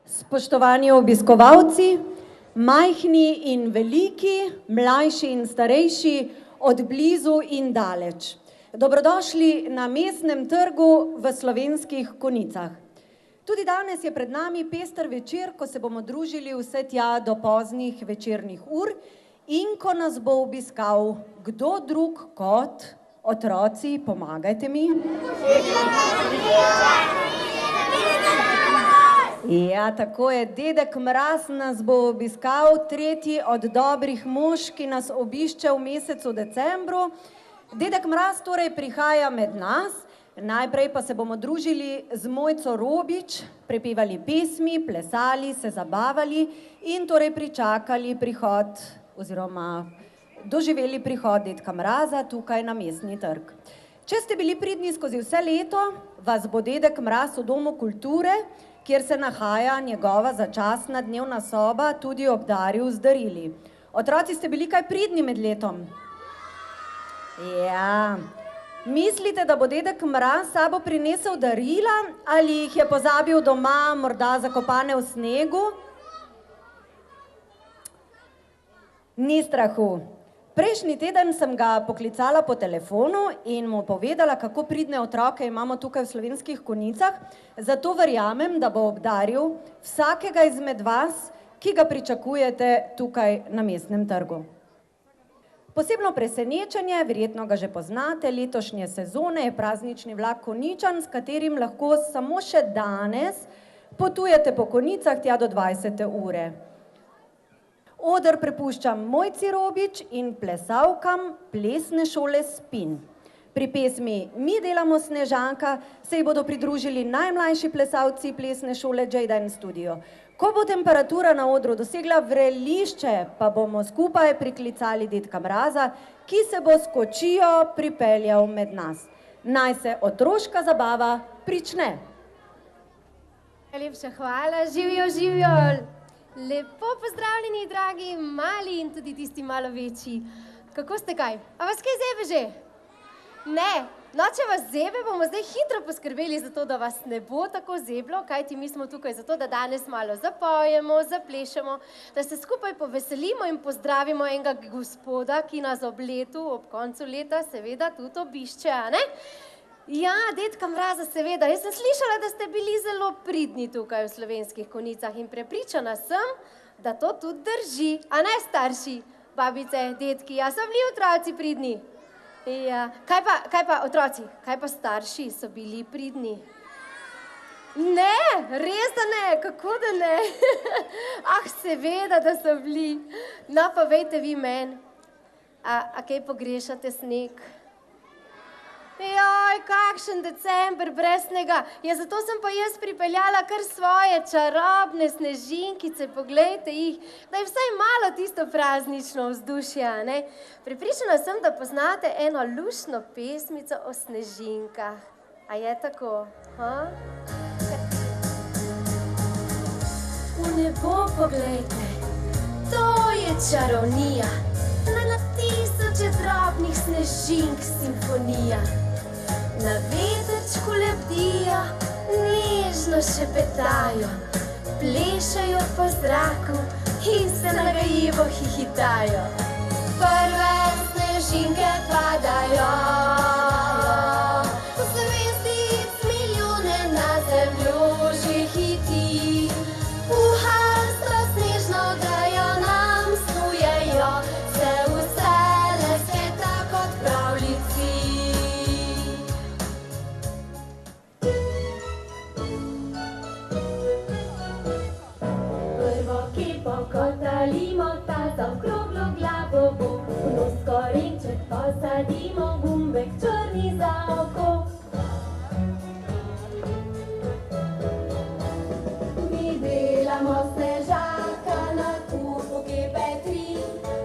Spoštovani obiskovalci, majhni in veliki, mlajši in starejši, od blizu in daleč. Dobrodošli na Mestnem trgu v Slovenskih Konjicah. Tudi danes je pred nami pester večer, ko se bomo družili vse tja do poznih večernih ur in ko nas bo obiskal kdo drug kot otroci, pomagajte mi. Ja, tako je, Dedek Mraz nas bo obiskal, tretji od dobrih mož, ki nas obišče v mesecu decembru. Dedek Mraz torej prihaja med nas, najprej pa se bomo družili z Mojco Robič, prepevali pesmi, plesali, se zabavali in torej pričakali prihod oziroma doživeli prihod Dedka Mraza tukaj na Mestni trg. Če ste bili pridni skozi vse leto, vas bo Dedek Mraz v Domu kulture, kjer se nahaja njegova začasna dnevna soba, tudi obdaril z darili. Otroci, ste bili kaj pridni med letom? Ja. Mislite, da bo Dedek Mraz s sabo prinesel darila ali jih je pozabil doma, morda zakopane v snegu? Ni strahu. Prejšnji teden sem ga poklicala po telefonu in mu povedala, kako pridne otroke imamo tukaj v Slovenskih Konjicah, zato verjamem, da bo obdaril vsakega izmed vas, ki ga pričakujete tukaj na Mestnem trgu. Posebno presenečenje, verjetno ga že poznate, letošnje sezone je praznični vlak Konjičan, s katerim lahko samo še danes potujete po Konjicah tja do 20. ure. Oder prepuščam Mojci Robič in plesalkam Plesne šole Spin. Pri pesmi Mi delamo Snežanka se ji bodo pridružili najmlajši plesalci Plesne šole Jayden Studio. Ko bo temperatura na odru dosegla vrelišče, pa bomo skupaj priklicali Dedka Mraza, ki se bo s kočijo pripeljal med nas. Naj se otroška zabava prične. Najlepša hvala, živjo, živjo! Lepo pozdravljeni, dragi mali in tudi tisti malo večji. Kako ste kaj? A vas kaj zebe že? Ne. No, če vas zebe, bomo zdaj hitro poskrbeli za to, da vas ne bo tako zeblo, kajti mi smo tukaj zato, da danes malo zapojemo, zaplešemo, da se skupaj poveselimo in pozdravimo enega gospoda, ki nas ob letu, ob koncu leta seveda tudi obišče, a ne? Ja, Dedka Mraza seveda. Jaz sem slišala, da ste bili zelo pridni tukaj v Slovenskih Konjicah in prepričana sem, da to tudi drži. A ne, starši, babice, dedki, ja, so bili otroci pridni? Ja, kaj pa otroci, kaj pa starši so bili pridni? Ne, res da ne, kako da ne? Ah, seveda, da so bili. No, pa vejte vi meni, a kaj pogrešate sneg? Joj, kakšen december brez snega. Ja, zato sem pa jaz pripeljala kar svoje čarobne snežinkice, poglejte jih, da je vsaj malo tisto praznično vzdušje, ne? Prepričana sem, da poznate eno luštno pesmico o snežinkah. A je tako? Ha? V nebo poglejte, to je čarovnija, na tisoče drobnih snežink simfonija. Na vetrčku lebdijo, nežno šepetajo, plešajo po zraku in se nagajivo hihitajo. Prve snežinke padajo, zvezdic milijone na zemljo že hiti. Puhasto snežno grejo nam snujejo, se vsele sveta kot pravljici. Kotalimo ta zaokroglo glavo bo, v nos korenček posadimo, gumbek črni za oko. Mi delamo snežaka na kupu GP3,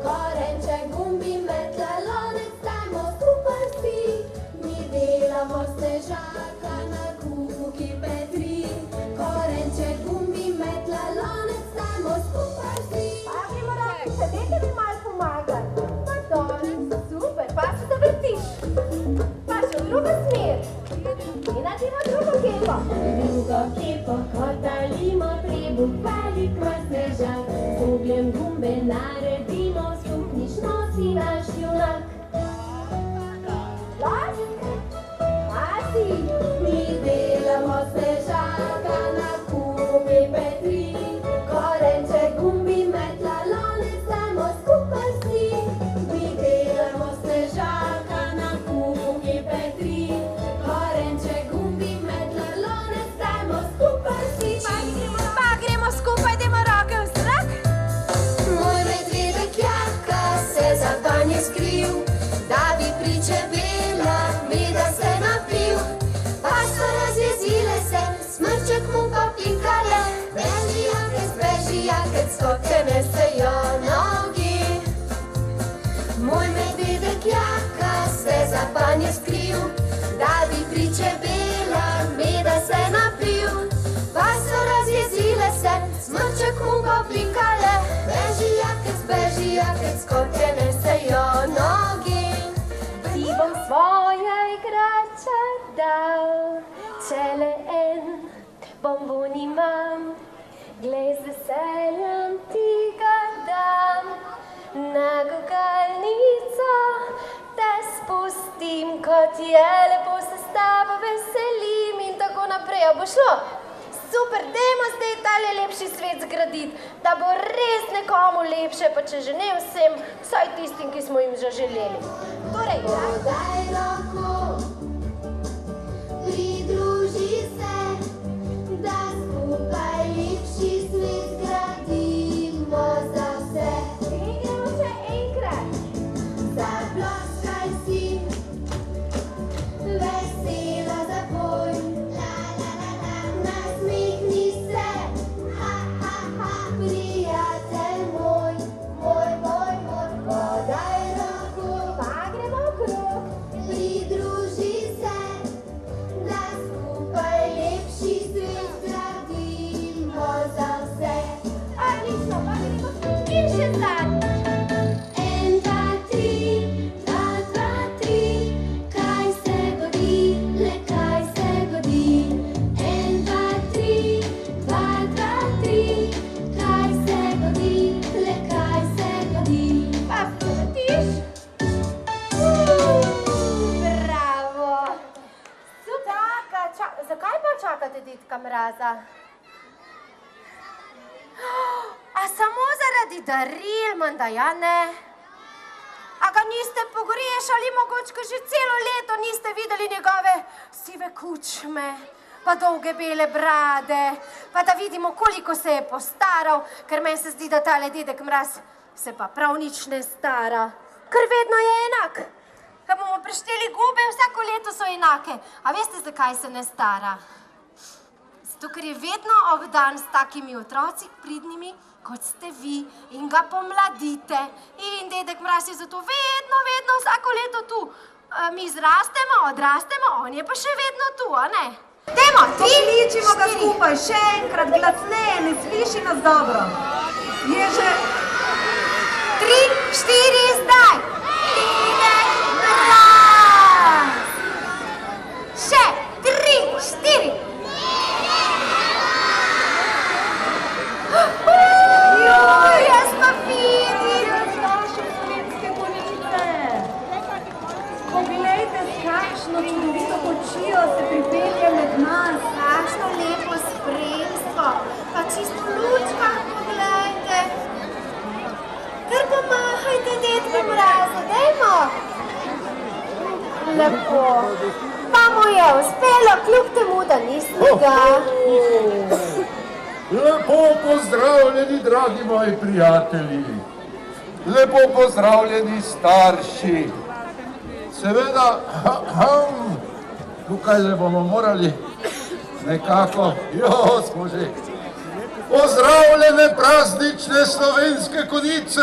korenček, gumbi, metle, lonec, dajmo skupaj vsi. Mi delamo snežaka na kupu GP3, korenček, gumbi, metle, lonec, dajmo skupaj vsi. Dajte mi malo pomagati. Pa dol, super, pa se zavrtiš. Pa še v drugo smer. In naredimo drugo kepo. Drugo kepo kotalimo, trebuh znak. Mi delamo snežaka na kupi Petri, korenček, gumbi, metla, lonec, dajmo skupaj vsi. Mi delamo snežaka na kupi Petri, korenček, gumbi, metla, lonec, dajmo skupaj vsi. Pa gremo skupaj, dajmo roke v zrak. Moj medvedek Jaka se za banje skril, da bi pričebela meda se napil. Pa so razjezile se, smrček mu pa pikale, beži jakec, skoke nesejo nogi. Moj medvedek Jaka se za banje skril, da bi pričebela meda se napil. Pa so razjezile se, smrček mu pa pikale, beži jakec, skoke nesejo nogi. Ti bom svoje igrače dal, če le en bonbon imam, glej z veseljem ti ga dam. Na gugalnico te spustim, kot je lepo se s tabo veselim in tako naprej. A bo šlo? Super, dajmo zdaj tale lepši svet zgraditi, da bo res nekomu lepše, pa če že ne vsem, vsaj tistim, ki smo jim že želeli. Torej, podaj roko, pridruži se, da skupaj lepši svet zgradimo za vse. Gremo še enkrat. Zaploskaj si, vesela zapoj, nasmehni se, prijatelj moj, podaj roko, pa gremo okrog, pridruži se, da skupaj lepši svet zgradimo za vse. Odlično, pa gremo in še zadnji. En, dva, tri, kaj se godi, le kaj se godi. En, dva, tri, kaj se godi, le kaj se godi. Pa poletiš? Bravo! Zakaj pa čakate dedka Mraza? A samo zaradi daril, menda ja ne? A ga niste pogrešali, mogoče že celo leto niste videli njegove sive kučme, pa dolge bele brade, pa da vidimo, koliko se je postaral, ker meni se zdi, da tale dedek Mraz se pa prav nič ne stara, ker vedno je enak. Ko bomo prešteli gube, vsako leto so enake. A veste, zakaj se ne stara? Zato, ker je vedno obdan s takimi otroci pridnimi, kot ste vi, in ga pomladite. In dedek Mraz je zato vedno vsako leto tu. Mi zrastemo, odrastemo, on je pa še vedno tu, a ne? Dajmo, Pokličimo ga skupaj, še enkrat, glasneje, ne sliši nas dobro. Je že... 3, 4, zdaj! Dedek Mraz! Še 3, 4! Jaz pa vidim! Naše slovenske Gorice! Poglejte, s kakšno čudovito kočijo se pripelje med nas. Kakšno lepo spremstvo, pa čisto lučka, poglejte. Kar pomahajte dedku Mrazu, dajmo. Lepo. Pa mu je uspelo, kljub temu, da nismo ga. Lepo pozdravljeni, dragi moji prijatelji. Lepo pozdravljeni starši. Seveda, tukaj le bomo morali nekako, smo že. Pozdravljene praznične slovenske Konjice.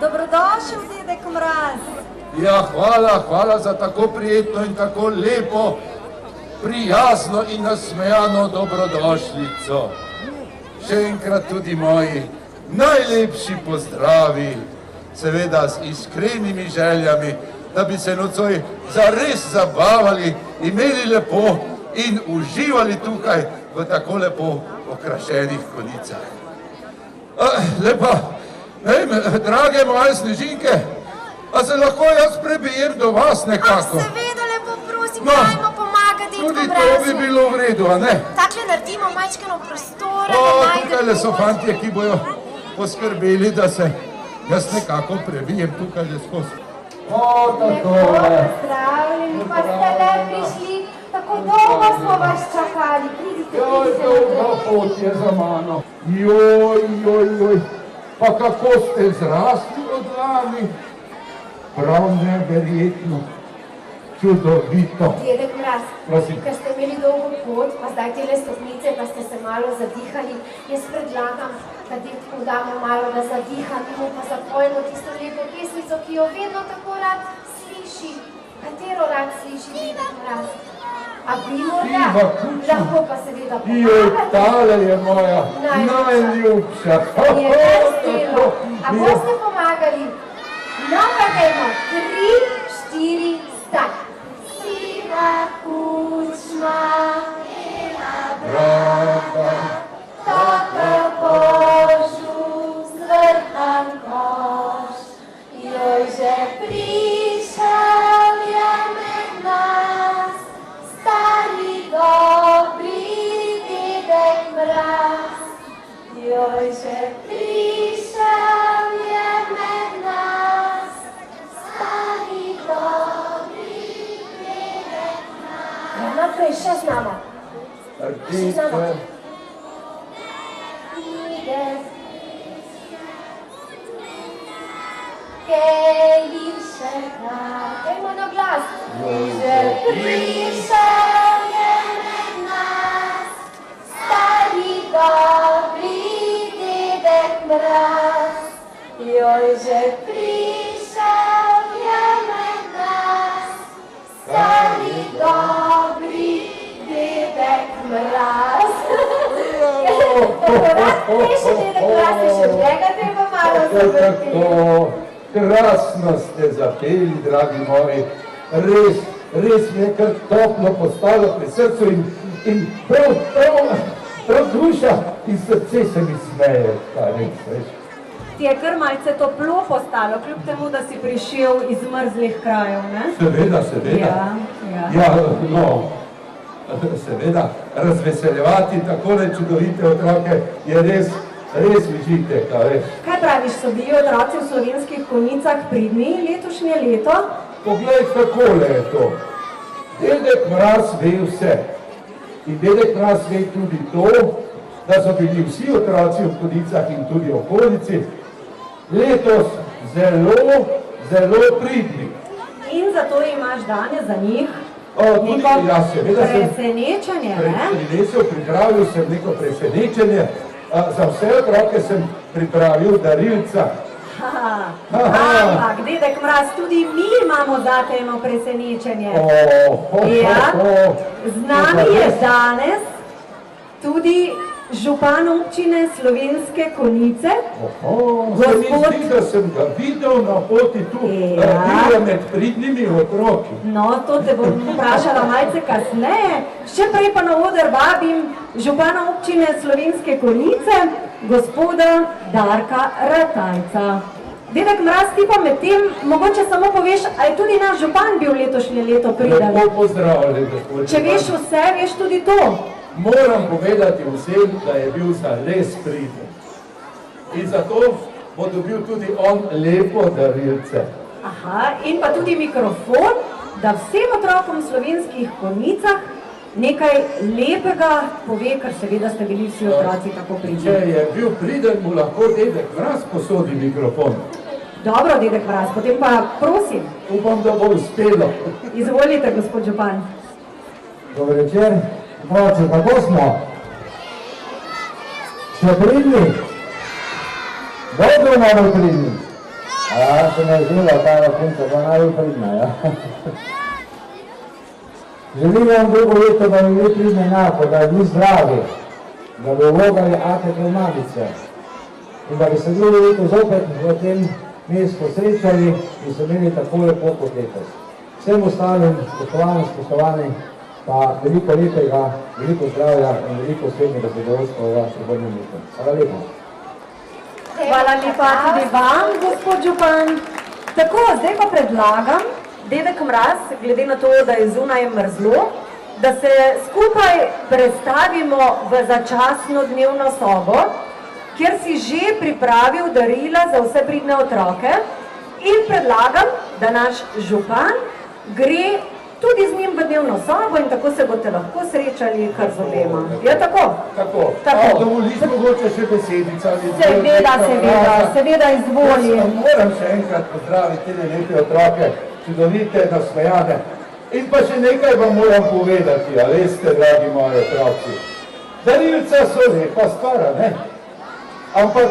Dobrodošel, dedek Mraz. Ja, hvala za tako prijetno in tako lepo, prijazno in nasmejano dobrodošlico. Še enkrat tudi moji najlepši pozdravi, seveda s iskrenimi željami, da bi se nocoj zares zabavali, imeli lepo in uživali tukaj v tako lepo okrašenih konicah. Lepa, drage moje snežinke, a se lahko jaz prebijem do vas nekako? Seveda, lepo prosim, dajmo pomagati Tudi to bi bilo v redu, a ne? Takle naredimo majčkeno prostora, Tukajle so fantje, ki bojo poskrbeli, da se jaz nekako prebijem tukajle skozi. Lepo pozdravljeni, pa ste le prišli, tako dolgo smo vas čakali. Pridite, Dolga pot je za mano. Joj, pa kako ste zrasli od lani? Prav neverjetno, čudovito. Dedek Mraz, Prosim. ker ste imeli dolgo pot, pa zdaj tele stopnice, pa ste se malo zadihali, jaz predlagam, da dedku damo malo da zadiha, mi mu pa zapojemo tisto lepo pesmico, ki jo vedno tako rad sliši. Katero rad sliši Dedek Mraz? A vi morda? Lahko pa seveda pomagate. Tale je moja najljubša. Je res delo. A boste pomagali? No, pa dajmo. 3, 4, zdaj. Siva kučma, bela brada, topel kožuh, zvrtan koš. Joj, že prišel je med nas, stari dobri Dedek Mraz. Joj, že prišel je med nas, stari dobri Dedek Mraz. Ja, naprej, še z nama. Še z nama. Kejlišeka, dajmo na glas. Že prišel je med nas, stari dobri Dedek Mraz. Joj, že prišel je med nas, stari dobri Dedek Mraz. Tako rad pleše Dedek Mraz, je še njega treba malo zavrti. Krasno ste zapeli, dragi moji. Res mi je kar toplo postalo pri srcu in prav duša in srce se mi smeje. Ti je kar malce toplo postalo, kljub temu, da si prišel iz mrzlih krajev, ne? Seveda. Ja, no, seveda, razveseljevati takole čudovite otroke je res užitek, a veš. Kaj praviš, so bili otroci v Slovenskih Konjicah pridni letošnje leto? Poglej, takole je to. Dedek Mraz ve vse. In Dedek Mraz ve tudi to, da so bili vsi otroci v Konjicah in tudi okolici letos zelo pridni. In zato imaš danes za njih presenečenje, ne? Pripravil sem neko presenečenje. Za vse otroke sem pripravil darilca. Ampak, Dedek Mraz, tudi mi imamo zate eno presenečenje. Z nami je danes tudi župan občine Slovenske Konjice. Se mi zdi, da sem ga videl na poti tu, bil med pridnimi otroki. No, to te bom vprašala malce kasneje. Še prej pa na oder vabim župana občine Slovenske Konjice, gospoda Darka Ratajca. Dedek Mraz, ti pa med tem mogoče samo poveš, a je tudi naš župan bil letošnje leto priden? Lepo pozdravljeni, gospod. Če veš vse, veš tudi to. Moram povedati vsem, da je bil zares priden. In zato bo dobil tudi on lepo darilce. Aha, in pa tudi mikrofon, da vsem otrokom v Slovenskih Konjicah nekaj lepega pove, ker seveda ste bili vsi otroci tako pridni. Če je bil priden, mu lahko Dedek Mraz posodi mikrofon. Dobro, Dedek Mraz, potem pa prosim. Upam, da bo uspelo. Izvolite, gospod župan. Dober večer. Otroci, kako smo? Ste pridni? Dobro najbolj pridni. A, se me vzela ta rapunca, pa najbolj pridna, ja. Želim vam drugo leto, da bi bili pridni enako, da bi bili zdravi, da bi vlogali ate v mamice in da bi se drugo leto zopet v tem mestu srečali in se imeli tako lepo kot letos. Vsem ostalim, spoštovani, pa veliko lepega, veliko zdravja in veliko osebnega zadovoljstva v prihodnjem letu. Hvala lepa. Hvala lepa tudi vam, gospod župan. Tako, zdaj pa predlagam, dedek Mraz, glede na to, da je zunaj mrzlo, da se skupaj prestavimo v začasno dnevno sobo, kjer si že pripravil darila za vse pridne otroke in predlagam, da naš župan gre tudi z njim v dnevno sobo in tako se boste lahko srečali kar z obema. Je tako? Tako. Dovoliš mogoče še besedica? Seveda izvoli. Moram še enkrat pozdraviti te lepe otroke, čudovite, nasmejane. In pa še nekaj vam moram povedati, a veste, dragi moji otroci. Darilca so lepa stvar, ne? Ampak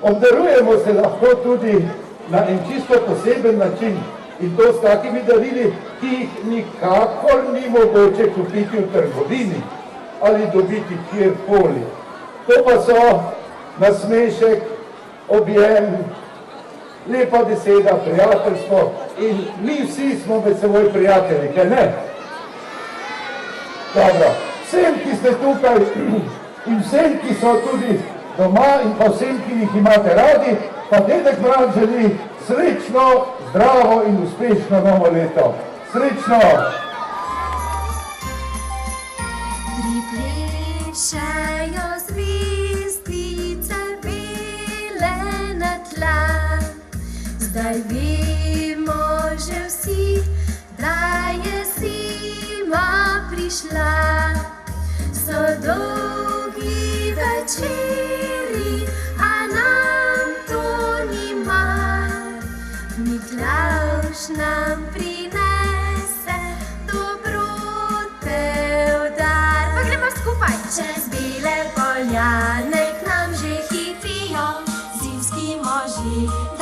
obdarujemo se lahko tudi na en čisto poseben način. In to s takimi darili, ki jih nikakor ni mogoče kupiti v trgovini ali dobiti kjerkoli. To pa so nasmešek, objem, lepa beseda, prijateljstvo in mi vsi smo med seboj prijatelji, kaj ne? Dobro, vsem, ki ste tukaj in vsem, ki so tudi doma in pa vsem, ki jih imate radi, pa dedek Mraz želi srečno, zdravo in uspešno novo leto. Srečno! Priplešajo zvezdice bele na tla, zdaj vemo že vsi, da je zima prišla. So dolgi večeri, a nam to ni mar. Miklavž nam prinese dobrote v dar. Pa gremo skupaj! Čez bele poljane k nam že hitijo zimski moži.